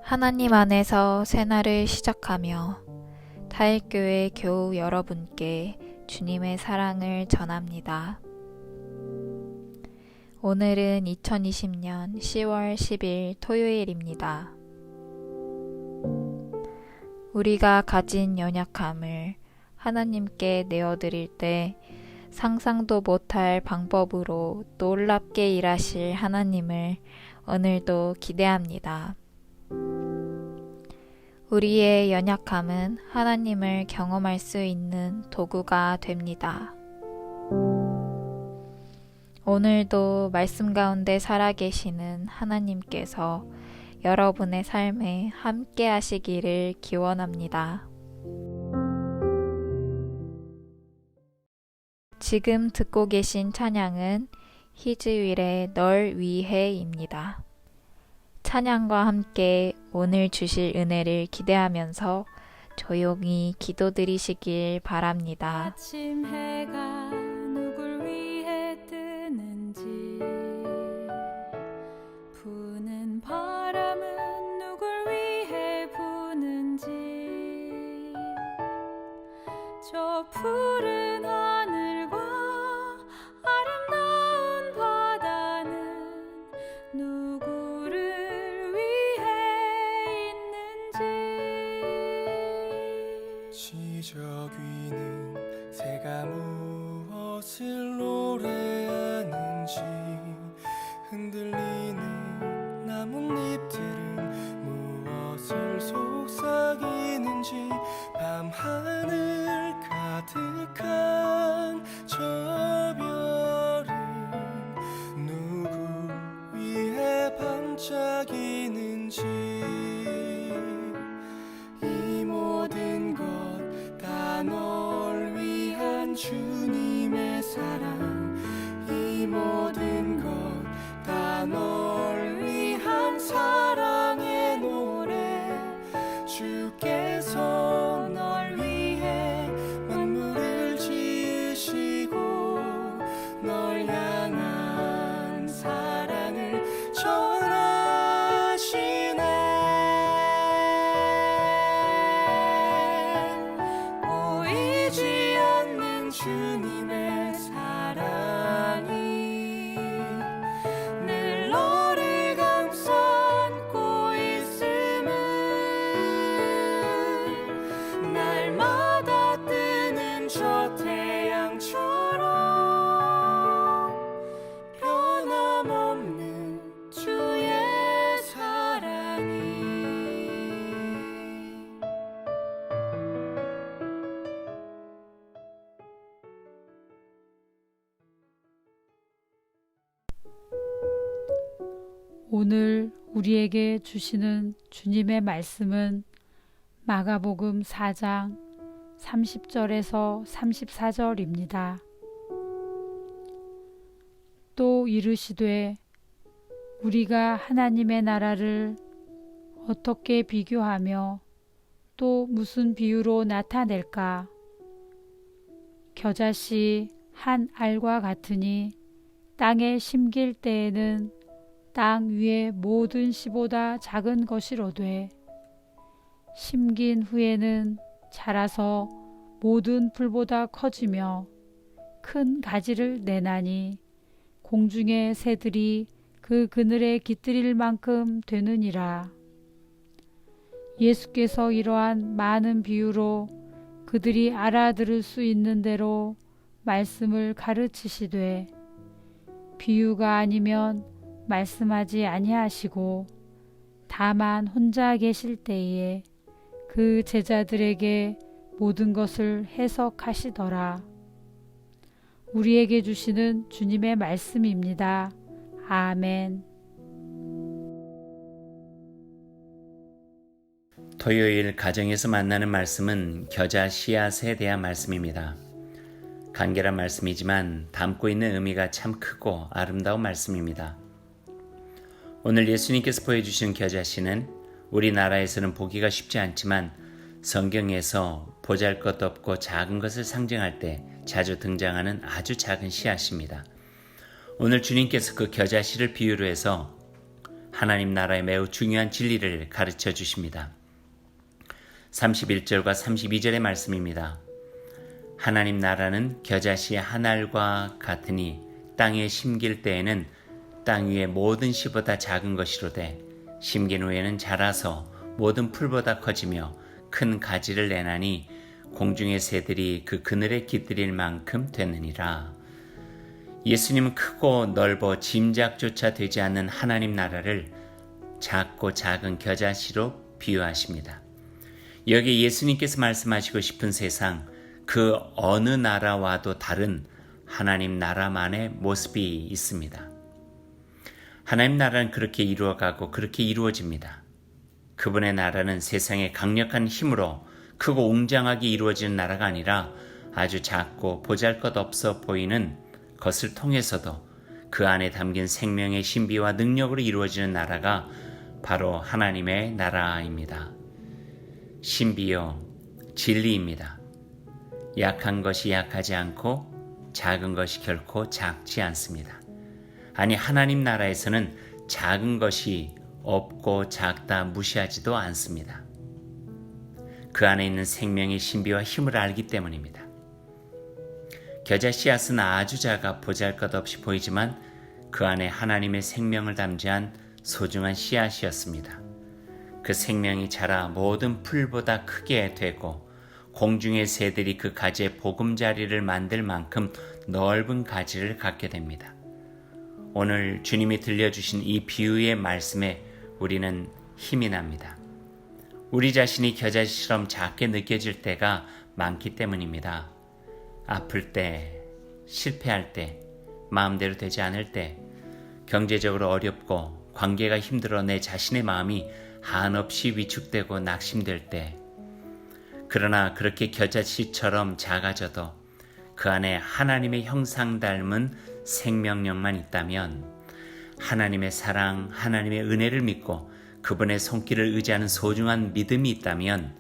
하나님 안에서 새날을 시작하며 타일교회 교우 여러분께 주님의 사랑을 전합니다. 오늘은 2020년 10월 10일 토요일입니다. 우리가 가진 연약함을 하나님께 내어드릴 때 상상도 못할 방법으로 놀랍게 일하실 하나님을 오늘도 기대합니다. 우리의 연약함은 하나님을 경험할 수 있는 도구가 됩니다. 오늘도 말씀 가운데 살아계시는 하나님께서 여러분의 삶에 함께 하시기를 기원합니다. 지금 듣고 계신 찬양은 히즈윌의 널 위해입니다. 찬양과 함께 오늘 주실 은혜를 기대하면서 조용히 기도드리시길 바랍니다. 아침 해가 누굴 위해 뜨는지, 부는 바람은 누굴 위해 부는지, 저 푸른 하늘과 아름다운 바다는 누구를 위해 있는지. 지적 위는 새가 무엇을 노래하는지, 흔들리는 나뭇잎들은 무엇을 속삭이는지, 밤하늘 가득한 저 별은 누구 위해 반짝이는지, 이 모든 것 다 널 위한 주님의 사랑, 이 모든 것 다 널 위한 사랑의 노래, 주께서 널 위해 만물을 지으시고 널 향한 사랑을 전하시네. 보이지 않는 주님의 사랑이 늘 너를 감싸고 있음을, 날마다 뜨는 저 태양처럼 변함없는 주의 사랑이. 오늘 우리에게 주시는 주님의 말씀은 마가복음 4장 30절에서 34절입니다. 또 이르시되 우리가 하나님의 나라를 어떻게 비교하며 또 무슨 비유로 나타낼까? 겨자씨 한 알과 같으니 땅에 심길 때에는 땅 위의 모든 씨보다 작은 것이로되, 심긴 후에는 자라서 모든 풀보다 커지며 큰 가지를 내나니 공중의 새들이 그 그늘에 깃들일 만큼 되느니라. 예수께서 이러한 많은 비유로 그들이 알아들을 수 있는 대로 말씀을 가르치시되, 비유가 아니면 말씀하지 아니하시고 다만 혼자 계실 때에 그 제자들에게 모든 것을 해석하시더라. 우리에게 주시는 주님의 말씀입니다. 아멘. 토요일 가정에서 만나는 말씀은 겨자 씨앗에 대한 말씀입니다. 간결한 말씀이지만 담고 있는 의미가 참 크고 아름다운 말씀입니다. 오늘 예수님께서 보여주신 겨자씨는 우리나라에서는 보기가 쉽지 않지만 성경에서 보잘것없고 작은 것을 상징할 때 자주 등장하는 아주 작은 씨앗입니다. 오늘 주님께서 그 겨자씨를 비유로 해서 하나님 나라의 매우 중요한 진리를 가르쳐 주십니다. 31절과 32절의 말씀입니다. 하나님 나라는 겨자씨 한 알과 같으니 땅에 심길 때에는 땅 위의 모든 씨보다 작은 것이로되 심긴 후에는 자라서 모든 풀보다 커지며 큰 가지를 내나니 공중의 새들이 그 그늘에 깃들일 만큼 되느니라. 예수님은 크고 넓어 짐작조차 되지 않는 하나님 나라를 작고 작은 겨자씨로 비유하십니다. 여기에 예수님께서 말씀하시고 싶은 세상 그 어느 나라와도 다른 하나님 나라만의 모습이 있습니다. 하나님 나라는 그렇게 이루어가고 그렇게 이루어집니다. 그분의 나라는 세상의 강력한 힘으로 크고 웅장하게 이루어지는 나라가 아니라 아주 작고 보잘것없어 보이는 것을 통해서도 그 안에 담긴 생명의 신비와 능력으로 이루어지는 나라가 바로 하나님의 나라입니다. 신비요 진리입니다. 약한 것이 약하지 않고 작은 것이 결코 작지 않습니다. 아니 하나님 나라에서는 작은 것이 없고 작다 무시하지도 않습니다. 그 안에 있는 생명의 신비와 힘을 알기 때문입니다. 겨자 씨앗은 아주 작아 보잘것없이 보이지만 그 안에 하나님의 생명을 담지한 소중한 씨앗이었습니다. 그 생명이 자라 모든 풀보다 크게 되고 공중의 새들이 그 가지에 보금자리를 만들 만큼 넓은 가지를 갖게 됩니다. 오늘 주님이 들려주신 이 비유의 말씀에 우리는 힘이 납니다. 우리 자신이 겨자씨처럼 작게 느껴질 때가 많기 때문입니다. 아플 때, 실패할 때, 마음대로 되지 않을 때, 경제적으로 어렵고 관계가 힘들어 내 자신의 마음이 한없이 위축되고 낙심될 때, 그러나 그렇게 겨자씨처럼 작아져도 그 안에 하나님의 형상 닮은 생명력만 있다면 하나님의 사랑, 하나님의 은혜를 믿고 그분의 손길을 의지하는 소중한 믿음이 있다면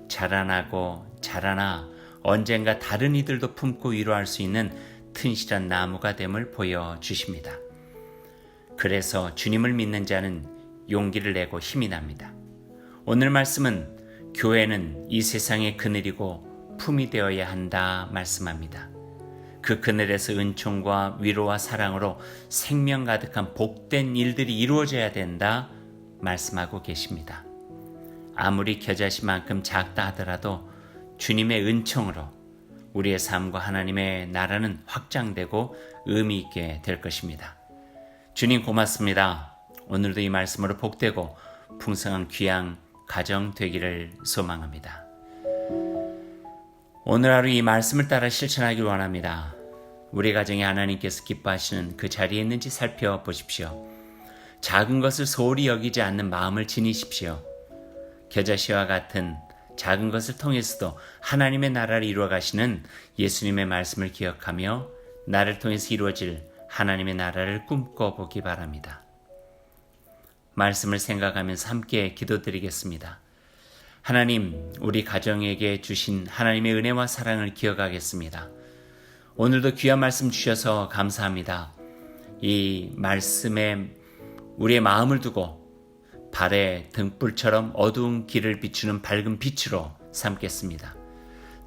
자라나고 자라나 언젠가 다른 이들도 품고 위로할 수 있는 튼실한 나무가 됨을 보여주십니다. 그래서 주님을 믿는 자는 용기를 내고 힘이 납니다. 오늘 말씀은 교회는 이 세상의 그늘이고 품이 되어야 한다 말씀합니다. 그 그늘에서 은총과 위로와 사랑으로 생명 가득한 복된 일들이 이루어져야 된다 말씀하고 계십니다. 아무리 겨자씨만큼 작다 하더라도 주님의 은총으로 우리의 삶과 하나님의 나라는 확장되고 의미 있게 될 것입니다. 주님 고맙습니다. 오늘도 이 말씀으로 복되고 풍성한 귀한 가정 되기를 소망합니다. 오늘 하루 이 말씀을 따라 실천하길 원합니다. 우리 가정에 하나님께서 기뻐하시는 그 자리에 있는지 살펴보십시오. 작은 것을 소홀히 여기지 않는 마음을 지니십시오. 겨자씨와 같은 작은 것을 통해서도 하나님의 나라를 이루어 가시는 예수님의 말씀을 기억하며 나를 통해서 이루어질 하나님의 나라를 꿈꿔보기 바랍니다. 말씀을 생각하면서 함께 기도드리겠습니다. 하나님, 우리 가정에게 주신 하나님의 은혜와 사랑을 기억하겠습니다. 오늘도 귀한 말씀 주셔서 감사합니다. 이 말씀에 우리의 마음을 두고 발에 등불처럼 어두운 길을 비추는 밝은 빛으로 삼겠습니다.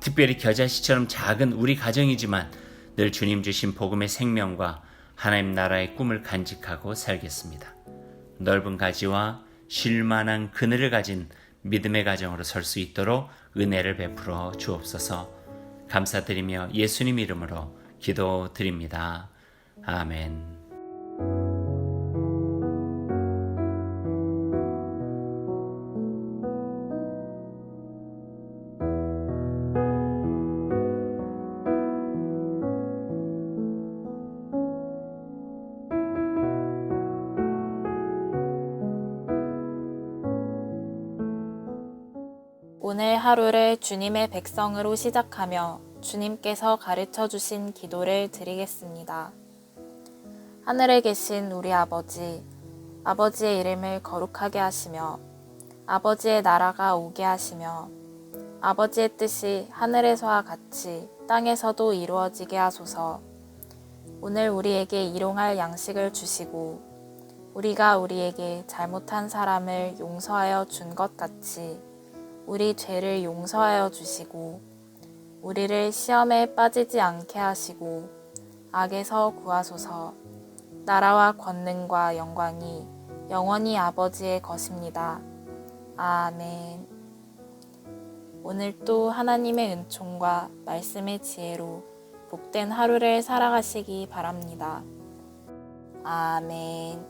특별히 겨자씨처럼 작은 우리 가정이지만 늘 주님 주신 복음의 생명과 하나님 나라의 꿈을 간직하고 살겠습니다. 넓은 가지와 쉴만한 그늘을 가진 믿음의 가정으로 설 수 있도록 은혜를 베풀어 주옵소서. 감사드리며 예수님 이름으로 기도드립니다. 아멘. 오늘 하루를 주님의 백성으로 시작하며 주님께서 가르쳐 주신 기도를 드리겠습니다. 하늘에 계신 우리 아버지, 아버지의 이름을 거룩하게 하시며 아버지의 나라가 오게 하시며 아버지의 뜻이 하늘에서와 같이 땅에서도 이루어지게 하소서. 오늘 우리에게 일용할 양식을 주시고 우리가 우리에게 잘못한 사람을 용서하여 준 것 같이 우리 죄를 용서하여 주시고 우리를 시험에 빠지지 않게 하시고 악에서 구하소서. 나라와 권능과 영광이 영원히 아버지의 것입니다. 아멘. 오늘도 하나님의 은총과 말씀의 지혜로 복된 하루를 살아가시기 바랍니다. 아멘.